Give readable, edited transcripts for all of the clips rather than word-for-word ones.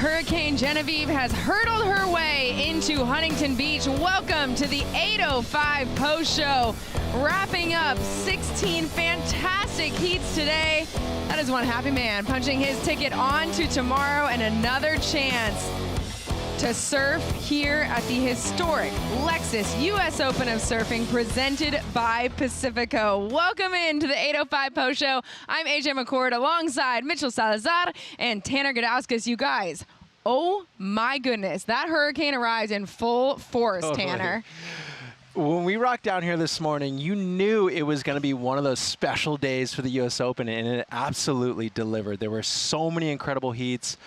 Hurricane Genevieve has hurtled her way into Huntington Beach. Welcome to the 8:05 post show. Wrapping up 16 fantastic heats today. That is one happy man punching his ticket on to tomorrow and another chance to surf here at the historic Lexus US Open of Surfing presented by Pacifico. Welcome into the 8:05 post show. I'm AJ McCord alongside Mitchell Salazar and Tanner Gudauskas. You guys, oh my goodness, that hurricane arrives in full force, Tanner. When we rocked down here this morning, you knew it was going to be one of those special days for the US Open, and it absolutely delivered. There were so many incredible heats.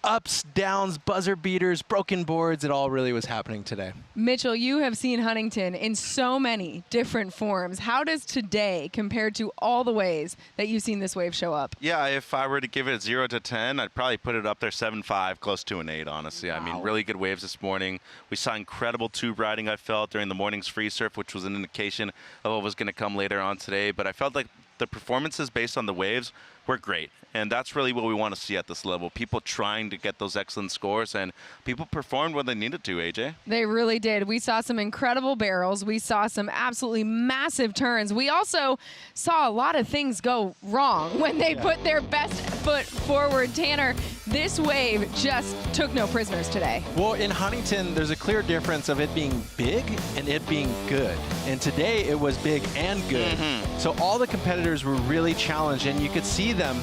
Ups, downs, buzzer beaters, broken boards, it all really was happening today. Mitchell, you have seen Huntington in so many different forms. How does today compare to all the ways that you've seen this wave show up? Yeah, if I were to give it 0 to 10, I'd probably put it up there 7.5, close to an 8, honestly. Wow. I mean, really good waves this morning. We saw incredible tube riding, I felt, during the morning's free surf, which was an indication of what was going to come later on today. But I felt like the performances based on the waves were great. And that's really what we want to see at this level. People trying to get those excellent scores, and people performed when they needed to, AJ. They really did. We saw some incredible barrels. We saw some absolutely massive turns. We also saw a lot of things go wrong when they put their best foot forward. Tanner, this wave just took no prisoners today. Well, in Huntington, there's a clear difference of it being big and it being good. And today it was big and good. So all the competitors were really challenged, and you could see them.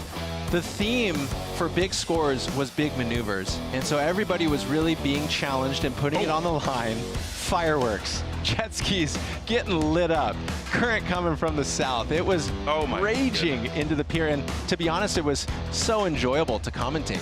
The theme for big scores was big maneuvers, and so everybody was really being challenged and putting it on the line. Fireworks, jet skis getting lit up, current coming from the south. It was raging into the pier, and to be honest, it was so enjoyable to commentate.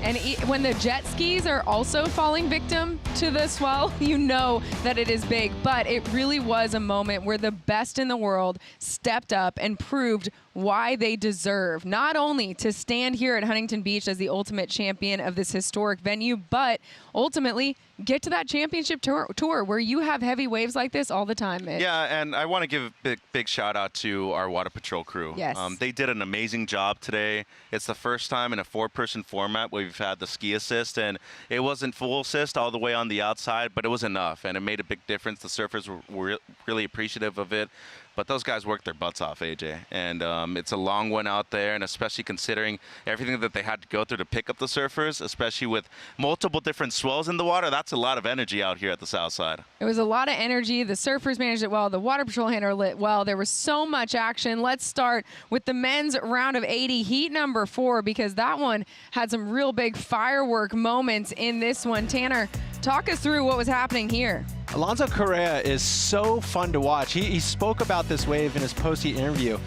And when the jet skis are also falling victim to the swell, you know that it is big. But it really was a moment where the best in the world stepped up and proved why they deserve not only to stand here at Huntington Beach as the ultimate champion of this historic venue, but ultimately get to that championship tour where you have heavy waves like this all the time, Mitch. Yeah, and I want to give a big shout out to our Water Patrol crew. Yes. They did an amazing job today. It's the first time in a 4-person format where we've had the ski assist, and it wasn't full assist all the way on the outside, but it was enough, and it made a big difference. The surfers were really appreciative of it. But those guys worked their butts off, AJ. And it's a long one out there, and especially considering everything that they had to go through to pick up the surfers, especially with multiple different swells in the water, that's a lot of energy out here at the south side. It was a lot of energy. The surfers managed it well. The Water Patrol handled it well. There was so much action. Let's start with the men's round of 80, heat number 4, because that one had some real big firework moments in this one. Tanner, talk us through what was happening here. Alonso Correa is so fun to watch. He spoke about this wave in his post-heat interview.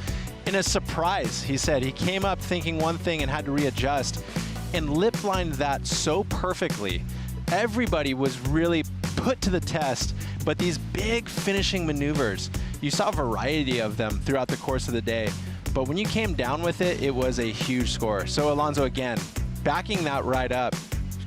In a surprise, he said, he came up thinking one thing and had to readjust and lip-lined that so perfectly. Everybody was really put to the test, but these big finishing maneuvers, you saw a variety of them throughout the course of the day. But when you came down with it, it was a huge score. So Alonso, again, backing that right up.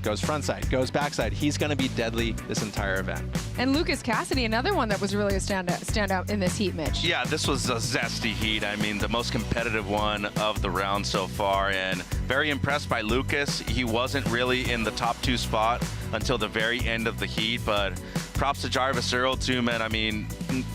Goes frontside, goes backside. He's going to be deadly this entire event. And Lucas Cassidy, another one that was really a standout in this heat, Mitch. Yeah, this was a zesty heat. I mean, the most competitive one of the round so far, and very impressed by Lucas. He wasn't really in the top 2 spot until the very end of the heat, but props to Jarvis Earl too, man. I mean,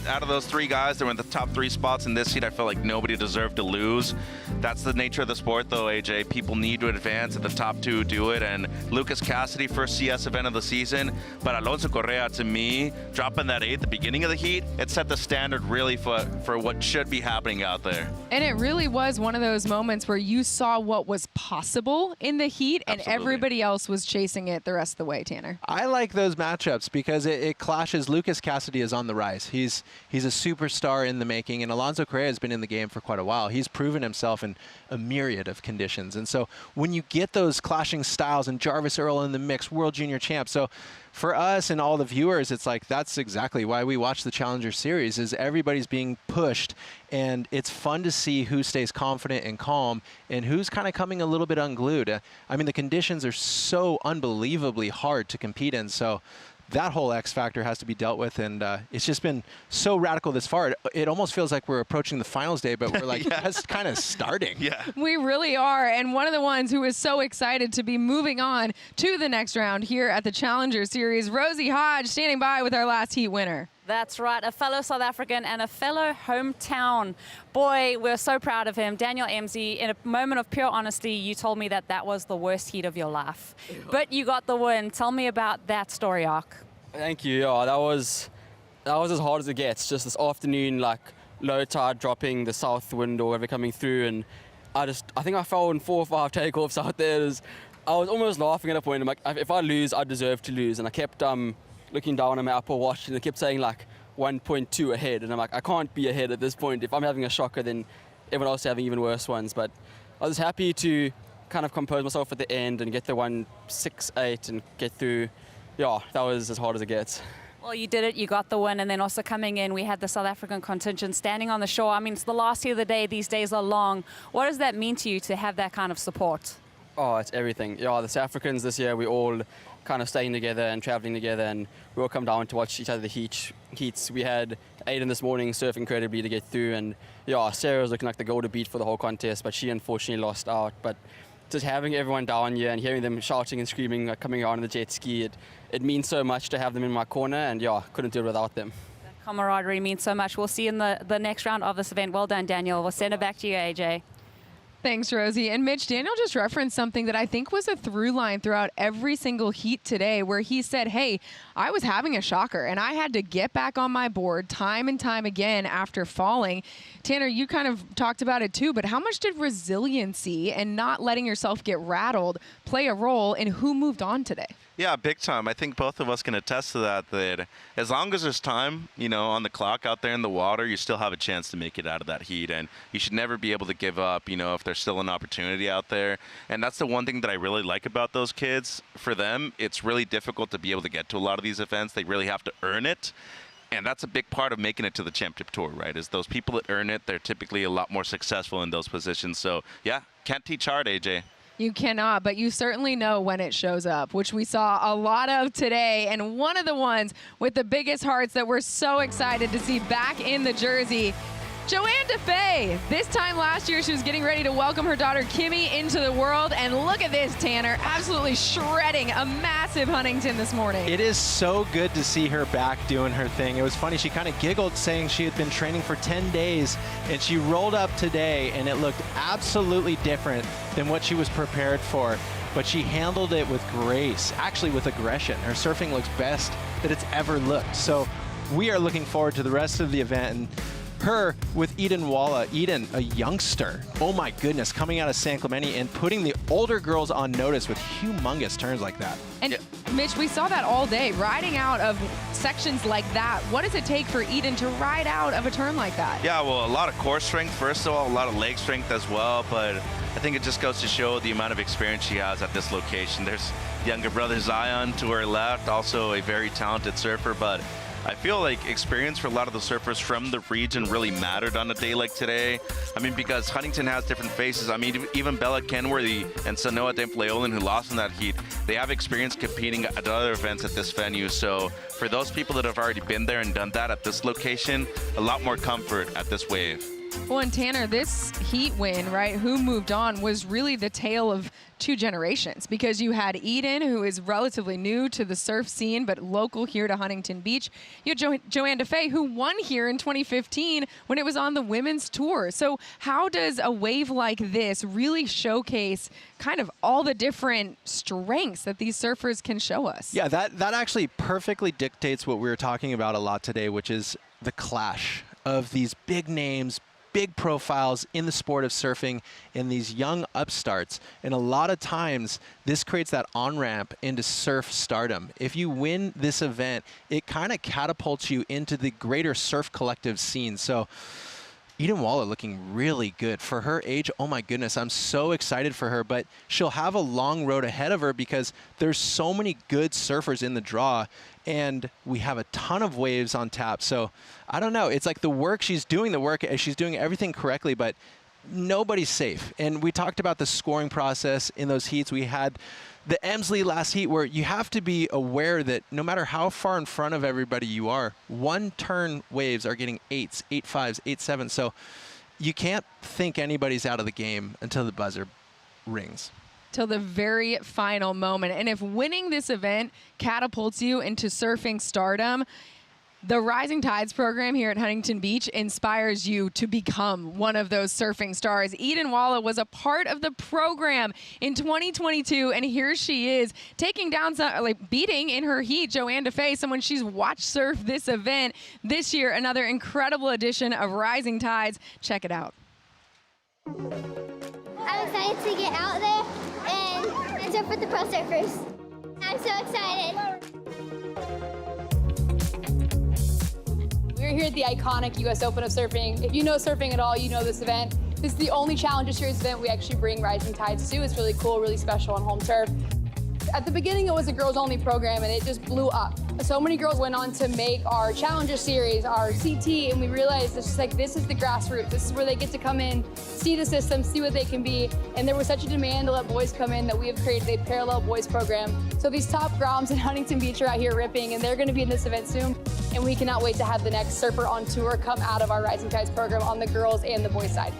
out of those 3 guys that were in the top 3 spots in this heat, I felt like nobody deserved to lose. That's the nature of the sport, though, AJ. People need to advance, and the top 2 do it. And Lucas Cassidy, first CS event of the season. But Alonso Correa, to me, dropping that 8 at the beginning of the heat, it set the standard really for what should be happening out there. And it really was one of those moments where you saw what was possible in the heat, and everybody else was chasing it the rest of the way, Tanner. I like those matchups because it clashes. Lucas Cassidy is on the rise. He's a superstar in the making, and Alonso Correa has been in the game for quite a while. He's proven himself in a myriad of conditions. And so when you get those clashing styles and Jarvis Earl in the mix, World Junior Champ, so for us and all the viewers, it's like that's exactly why we watch the Challenger Series, is everybody's being pushed, and it's fun to see who stays confident and calm and who's kind of coming a little bit unglued. I mean, the conditions are so unbelievably hard to compete in, so that whole X factor has to be dealt with, and it's just been so radical this far. It almost feels like we're approaching the finals day, but we're like just kind of starting. Yeah. We really are, and one of the ones who is so excited to be moving on to the next round here at the Challenger Series, Rosie Hodge, standing by with our last heat winner. That's right, a fellow South African and a fellow hometown boy. We're so proud of him. Daniel Emsey, in a moment of pure honesty, you told me that that was the worst heat of your life. But you got the win. Tell me about that story arc. Thank you. Yeah, that was as hard as it gets. Just this afternoon, like low tide dropping, the south wind or whatever coming through, and I think I fell in 4 or 5 takeoffs out there. I was almost laughing at a point. I'm like, if I lose, I deserve to lose. And I kept looking down at my Apple Watch, and it kept saying like 1.2 ahead, and I'm like, I can't be ahead at this point. If I'm having a shocker, then everyone else is having even worse ones. But I was happy to kind of compose myself at the end and get the 1.68 and get through. Yeah, that was as hard as it gets. Well, you did it. You got the win. And then also coming in, we had the South African contingent standing on the shore. I mean, it's the last heat of the day. These days are long. What does that mean to you to have that kind of support? Oh, it's everything. Yeah, the South Africans this year, we all kind of staying together and traveling together, and we all come down to watch each other the heats. We had Aiden this morning surf incredibly to get through, and yeah, Sarah was looking like the goal to beat for the whole contest, but she unfortunately lost out. But just having everyone down here and hearing them shouting and screaming, like coming around on the jet ski, it means so much to have them in my corner, and yeah, couldn't do it without them. That camaraderie means so much. We'll see you in the next round of this event. Well done, Daniel. We'll send it back to you, AJ. Thanks, Rosie. And Mitch, Daniel just referenced something that I think was a through line throughout every single heat today, where he said, hey, I was having a shocker and I had to get back on my board time and time again after falling. Tanner, you kind of talked about it too, but how much did resiliency and not letting yourself get rattled play a role in who moved on today? Yeah, big time. I think both of us can attest to that as long as there's time, on the clock out there in the water, you still have a chance to make it out of that heat. And you should never be able to give up, if there's still an opportunity out there. And that's the one thing that I really like about those kids. For them, it's really difficult to be able to get to a lot of these events. They really have to earn it. And that's a big part of making it to the championship tour, right? Is those people that earn it, they're typically a lot more successful in those positions. So, yeah, can't teach hard, AJ. You cannot, but you certainly know when it shows up, which we saw a lot of today. And one of the ones with the biggest hearts that we're so excited to see back in the jersey, Joanne DeFay. This time last year, she was getting ready to welcome her daughter Kimmy into the world. And look at this, Tanner, absolutely shredding a massive Huntington this morning. It is so good to see her back doing her thing. It was funny, she kind of giggled saying she had been training for 10 days, and she rolled up today, and it looked absolutely different than what she was prepared for. But she handled it with grace, actually with aggression. Her surfing looks best that it's ever looked. So we are looking forward to the rest of the event. And her with Eden Walla. Eden, a youngster, oh my goodness, coming out of San Clemente and putting the older girls on notice with humongous turns like that. And Mitch, we saw that all day, riding out of sections like that. What does it take for Eden to ride out of a turn like that? Yeah, well, a lot of core strength, first of all, a lot of leg strength as well, but I think it just goes to show the amount of experience she has at this location. There's younger brother Zion to her left, also a very talented surfer, but I feel like experience for a lot of the surfers from the region really mattered on a day like today. I mean, because Huntington has different faces. I mean, even Bella Kenworthy and Sanoa Dempleolin, who lost in that heat, they have experience competing at other events at this venue. So for those people that have already been there and done that at this location, a lot more comfort at this wave. Well, and Tanner, this heat win, right, who moved on, was really the tale of two generations, because you had Eden, who is relatively new to the surf scene, but local here to Huntington Beach. You had Joanne DeFay, who won here in 2015 when it was on the women's tour. So how does a wave like this really showcase kind of all the different strengths that these surfers can show us? Yeah, that actually perfectly dictates what we were talking about a lot today, which is the clash of these big names, big profiles in the sport of surfing and these young upstarts. And a lot of times this creates that on-ramp into surf stardom. If you win this event, it kind of catapults you into the greater surf collective scene. So Eden Walla looking really good for her age. Oh my goodness, I'm so excited for her, but she'll have a long road ahead of her because there's so many good surfers in the draw, and we have a ton of waves on tap. So I don't know, it's like the work she's doing, she's doing everything correctly, but nobody's safe. And we talked about the scoring process in those heats. We had the Emsley last heat where you have to be aware that no matter how far in front of everybody you are, one turn waves are getting 8s, 8.5s, 8.7s. So you can't think anybody's out of the game until the buzzer rings. Till the very final moment. And if winning this event catapults you into surfing stardom, the Rising Tides program here at Huntington Beach inspires you to become one of those surfing stars. Eden Walla was a part of the program in 2022, and here she is taking down, beating in her heat Joanne DeFay, someone she's watched surf this event this year. Another incredible edition of Rising Tides. Check it out. I'm excited to get out there and surf with the pro surfers. I'm so excited. We're here at the iconic U.S. Open of Surfing. If you know surfing at all, you know this event. This is the only Challenger Series event we actually bring Rising Tides to. It's really cool, really special on home turf. At the beginning, it was a girls-only program, and it just blew up. So many girls went on to make our Challenger Series, our CT, and we realized it's just like, this is the grassroots. This is where they get to come in, see the system, see what they can be. And there was such a demand to let boys come in that we have created a parallel boys program. So these top groms in Huntington Beach are out here ripping, and they're going to be in this event soon. And we cannot wait to have the next surfer on tour come out of our Rising Tides program on the girls and the boys side.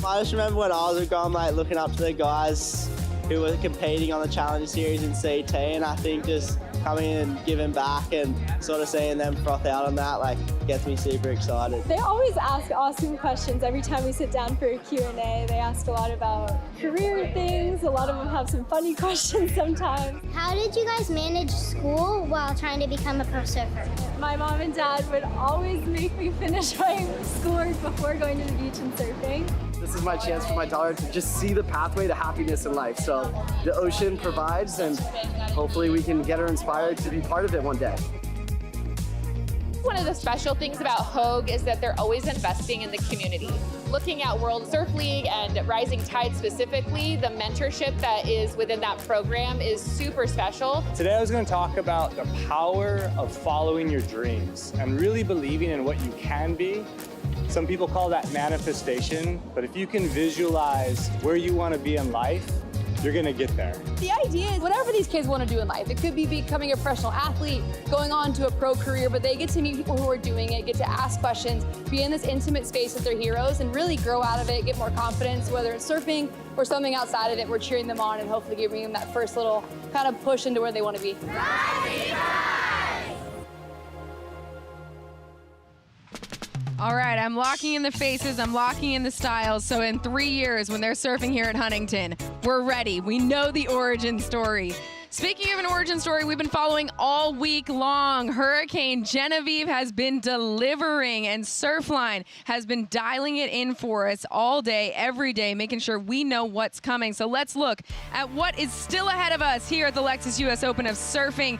I just remember when I was a grom, like looking up to the guys who were competing on the Challenger Series in CT, and I think just coming in and giving back and sort of seeing them froth out on that, like, gets me super excited. They always ask awesome questions every time we sit down for a Q&A. They ask a lot about career things. A lot of them have some funny questions sometimes. How did you guys manage school while trying to become a pro surfer? My mom and dad would always make me finish my schoolwork before going to the beach and surfing. This is my chance for my daughter to just see the pathway to happiness in life. So the ocean provides, and hopefully we can get her inspired to be part of it one day. One of the special things about Hogue is that they're always investing in the community. Looking at World Surf League and Rising Tide specifically, the mentorship that is within that program is super special. Today I was going to talk about the power of following your dreams and really believing in what you can be. Some people call that manifestation, but if you can visualize where you want to be in life, you're gonna get there. The idea is whatever these kids want to do in life. It could be becoming a professional athlete, going on to a pro career, but they get to meet people who are doing it, get to ask questions, be in this intimate space with their heroes, and really grow out of it, get more confidence, whether it's surfing or something outside of it. We're cheering them on and hopefully giving them that first little kind of push into where they want to be. All right, I'm locking in the faces, I'm locking in the styles. So in 3 years, when they're surfing here at Huntington, we're ready. We know the origin story. Speaking of an origin story we've been following all week long, Hurricane Genevieve has been delivering, and Surfline has been dialing it in for us all day, every day, making sure we know what's coming. So let's look at what is still ahead of us here at the Lexus US Open of Surfing.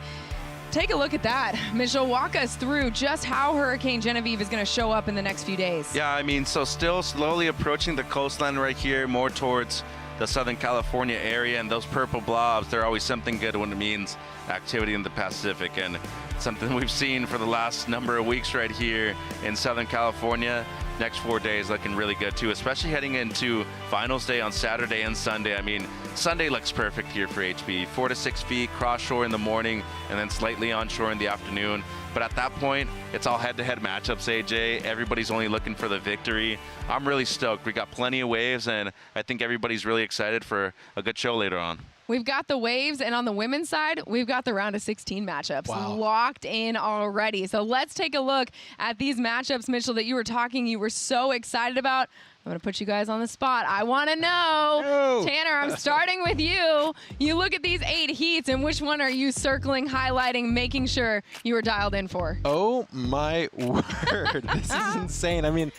Take a look at that. Mitchell, walk us through just how Hurricane Genevieve is going to show up in the next few days. Yeah, I mean, so still slowly approaching the coastline right here, more towards the Southern California area, and those purple blobs, they're always something good when it means activity in the Pacific, and something we've seen for the last number of weeks right here in Southern California. Next 4 days looking really good too, especially heading into finals day on Saturday and Sunday. I mean, Sunday looks perfect here for HB. 4 to 6 feet, cross shore in the morning, and then slightly onshore in the afternoon. But at that point, it's all head-to-head matchups, AJ. Everybody's only looking for the victory. I'm really stoked. We got plenty of waves, and I think everybody's really excited for a good show later on. We've got the waves, and on the women's side, we've got the round of 16 matchups locked in already. So let's take a look at these matchups, Mitchell, that you were so excited about. I'm going to put you guys on the spot. I want to know, Tanner, I'm starting with you. You look at these 8 heats, and which one are you circling, highlighting, making sure you were dialed in for? Oh, my word. This is insane. I mean,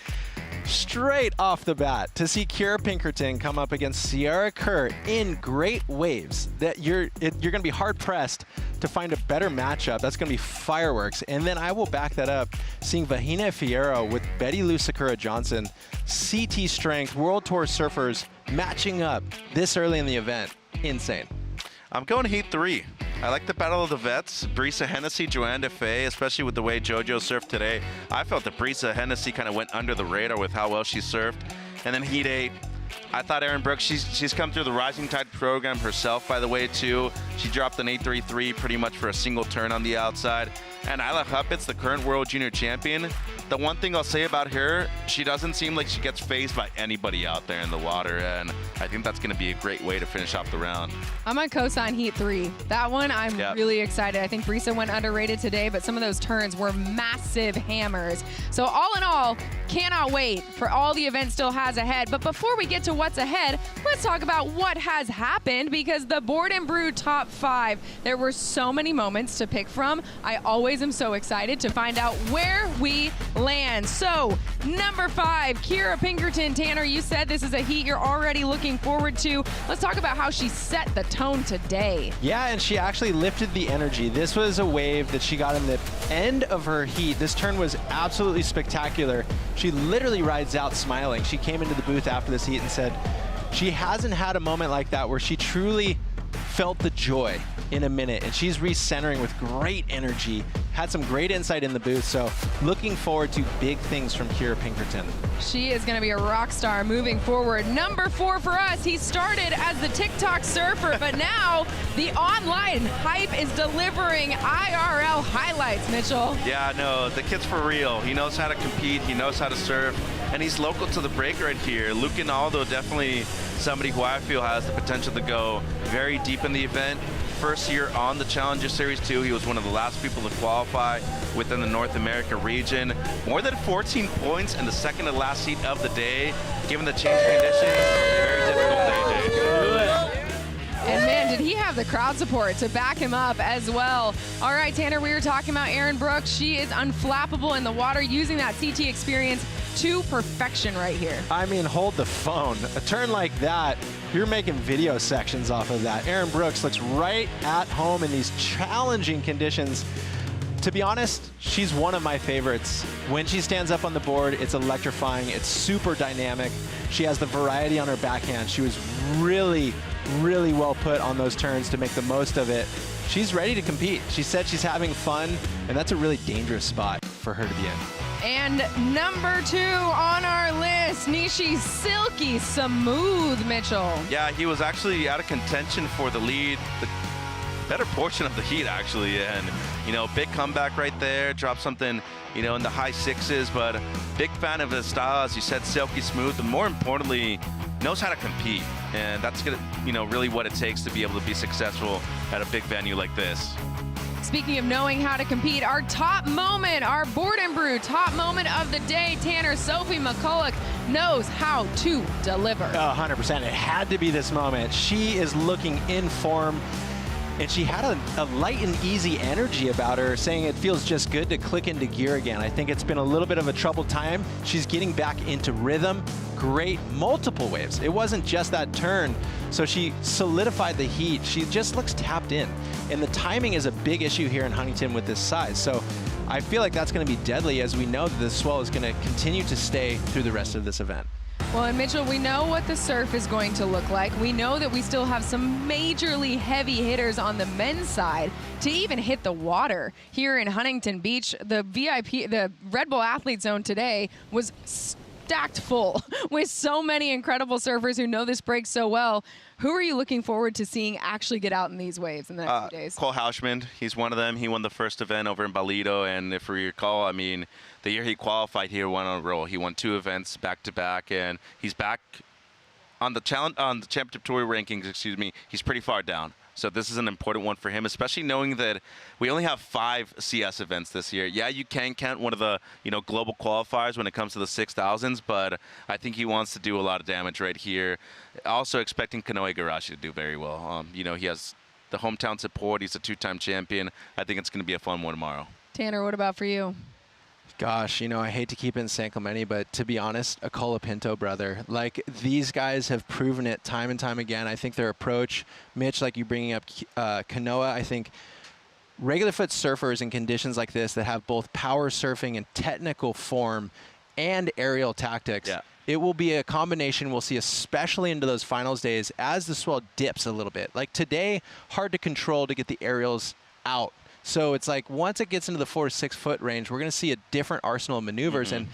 straight off the bat, to see Kira Pinkerton come up against Sierra Kerr in great waves, that you're going to be hard-pressed to find a better matchup. That's going to be fireworks. And then I will back that up, seeing Vahina Fierro with Betty Lou Sakura Johnson, CT strength, World Tour surfers matching up this early in the event. Insane. I'm going Heat 3. I like the Battle of the Vets. Brisa Hennessy, Joanne DeFay, especially with the way JoJo surfed today. I felt that Brisa Hennessy kind of went under the radar with how well she surfed. And then Heat 8, I thought Erin Brooks, she's come through the Rising Tide program herself, by the way, too. She dropped an 833 pretty much for a single turn on the outside. And Isla Huppets, the current World Junior Champion, the one thing I'll say about her, she doesn't seem like she gets phased by anybody out there in the water, and I think that's going to be a great way to finish off the round. I'm on cosign Heat 3. That one, I'm really excited. I think Brisa went underrated today, but some of those turns were massive hammers. So all in all, cannot wait for all the event still has ahead. But before we get to what's ahead, let's talk about what has happened, because the Board and Brew top 5, there were so many moments to pick from. I always am so excited to find out where we land. So number 5, Kira Pinkerton. Tanner, you said this is a heat you're already looking forward to. Let's talk about how she set the tone today. Yeah, and she actually lifted the energy. This was a wave that she got in the end of her heat. This turn was absolutely spectacular. She literally rides out smiling. She came into the booth after this heat and said she hasn't had a moment like that where she truly felt the joy in a minute, and she's recentering with great energy, had some great insight in the booth, so looking forward to big things from Kira Pinkerton. She is going to be a rock star moving forward. Number 4 for us, he started as the TikTok surfer, but now the online hype is delivering IRL highlights, Mitchell. Yeah, no, the kid's for real. He knows how to compete, he knows how to surf, and he's local to the break right here. Luke Rinaldo, definitely somebody who I feel has the potential to go very deep in the event. First year on the Challenger Series 2, he was one of the last people to qualify within the North America region. More than 14 points in the second to last heat of the day. Given the change conditions, very difficult day. And man, did he have the crowd support to back him up as well. All right, Tanner, we were talking about Erin Brooks. She is unflappable in the water, using that CT experience to perfection right here. I mean, hold the phone. A turn like that, you're making video sections off of that. Erin Brooks looks right at home in these challenging conditions. To be honest, she's one of my favorites. When she stands up on the board, it's electrifying. It's super dynamic. She has the variety on her backhand. She was really, really well put on those turns to make the most of it. She's ready to compete. She said she's having fun, and that's a really dangerous spot for her to be in. And number 2 on our list, Nishi Silky Smooth Mitchell. Yeah, he was actually out of contention for the lead, the better portion of the heat, actually. And, you know, big comeback right there, dropped something, you know, in the high 6s, but big fan of his style, as you said, silky smooth, and more importantly, knows how to compete. And that's gonna, you know, really what it takes to be able to be successful at a big venue like this. Speaking of knowing how to compete, our top moment, our Board and Brew top moment of the day, Tanner, Sophie McCulloch knows how to deliver. 100%. It had to be this moment. She is looking in form, and she had a light and easy energy about her, saying it feels just good to click into gear again. I think it's been a little bit of a troubled time. She's getting back into rhythm. Great multiple waves. It wasn't just that turn. So she solidified the heat. She just looks tapped in. And the timing is a big issue here in Huntington with this size. So I feel like that's going to be deadly, as we know that the swell is going to continue to stay through the rest of this event. Well, and Mitchell, we know what the surf is going to look like. We know that we still have some majorly heavy hitters on the men's side to even hit the water here in Huntington Beach. The the Red Bull Athlete Zone today was stacked full with so many incredible surfers who know this break so well. Who are you looking forward to seeing actually get out in these waves in the next few days? Cole Hauschman, he's one of them. He won the first event over in Balito, and if we recall, I mean, the year he qualified here, went on a roll. He won 2 events back to back, and he's back on the championship tour rankings. Excuse me, he's pretty far down. So this is an important one for him, especially knowing that we only have 5 CS events this year. Yeah, you can count one of the, you know, global qualifiers when it comes to the 6,000s, but I think he wants to do a lot of damage right here. Also expecting Kanoe Igarashi to do very well. You know, he has the hometown support. He's a 2-time champion. I think it's going to be a fun one tomorrow. Tanner, what about for you? Gosh, you know, I hate to keep it in San Clemente, but to be honest, a Colapinto brother. Like, these guys have proven it time and time again. I think their approach, Mitch, like you bringing up Kanoa, I think regular foot surfers in conditions like this that have both power surfing and technical form and aerial tactics, it will be a combination we'll see, especially into those finals days as the swell dips a little bit. Like today, hard to control to get the aerials out. So it's like once it gets into the 4 to 6 foot range, we're going to see a different arsenal of maneuvers. And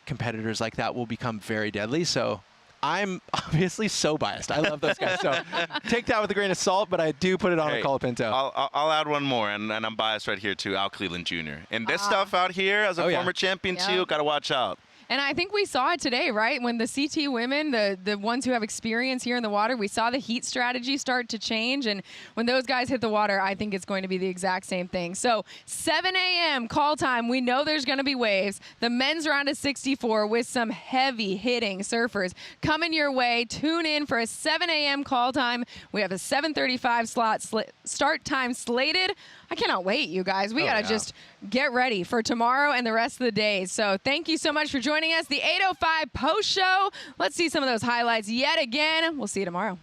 competitors like that will become very deadly. So I'm obviously so biased. I love those guys. So take that with a grain of salt, but I do put it on a Colapinto. I'll add one more, and I'm biased right here too, Al Cleveland Jr. And this stuff out here, as a former champion too, got to watch out. And I think we saw it today, right? When the CT women, the ones who have experience here in the water, we saw the heat strategy start to change. And when those guys hit the water, I think it's going to be the exact same thing. So 7 a.m. call time. We know there's going to be waves. The men's round is 64 with some heavy hitting surfers coming your way. Tune in for a 7 a.m. call time. We have a 7:35 start time slated. I cannot wait, you guys. We got to just get ready for tomorrow and the rest of the days. So thank you so much for joining us. The 8:05 post show. Let's see some of those highlights yet again. We'll see you tomorrow.